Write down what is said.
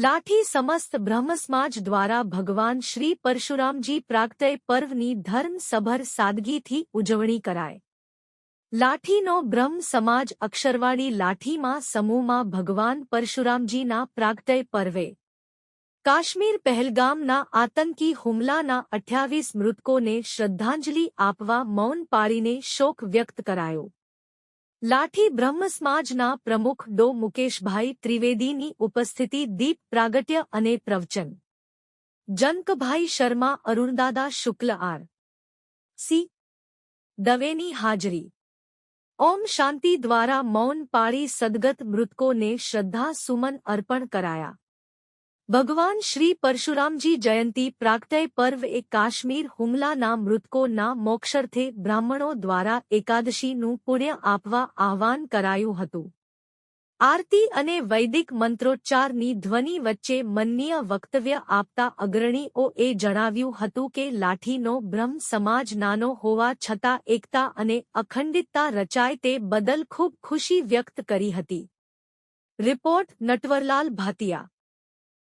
લાઠી સમસ્ત બ્રહ્મ સમાજ દ્વારા ભગવાન શ્રી પરશુરામજી પ્રાગટ્ય પર્વની ધર્મસભર સાદગીથી ઉજવણી કરાય. લાઠીનો બ્રહ્મ સમાજ અક્ષરવાડી લાઠીમાં સમૂહમાં ભગવાન પરશુરામજીના પ્રાગટ્ય પર્વે કાશ્મીર પહેલગામના આતંકી હુમલાના 28 મૃતકોને શ્રદ્ધાંજલિ આપવા મૌન પાળીને શોક વ્યક્ત કરાયો. લાઠી બ્રહ્મ સમાજના પ્રમુખ ડો મુકેશભાઈ ત્રિવેદીની ઉપસ્થિતિ દીપ પ્રાગટ્ય અને પ્રવચન. જનકભાઈ શર્મા અરુણદાદા શુક્લ આર. સી. દવેની હાજરી. ઓમ શાંતિ દ્વારા મૌન પાળી સદગત મૃતકોને શ્રદ્ધા સુમન અર્પણ કરાયા. ભગવાન શ્રી પરશુરામજી જયંતી પ્રાગટ્ય પર્વ એ કાશ્મીર હુમલાના મૃતકોના મોક્ષાર્થે બ્રાહ્મણો દ્વારા એકાદશીનું પુણ્ય આપવા આહ્વાન કરાયું હતું. આરતી અને વૈદિક મંત્રોચ્ચારની ધ્વનિ વચ્ચે મનનીય વક્તવ્ય આપતા અગ્રણીઓએ જણાવ્યું હતું કે લાઠીનો બ્રહ્મ સમાજ નાનો હોવા છતાં એકતા અને અખંડિતતા રચાય તે બદલ ખૂબ ખુશી વ્યક્ત કરી હતી. રિપોર્ટ નટવરલાલ ભાતિયા.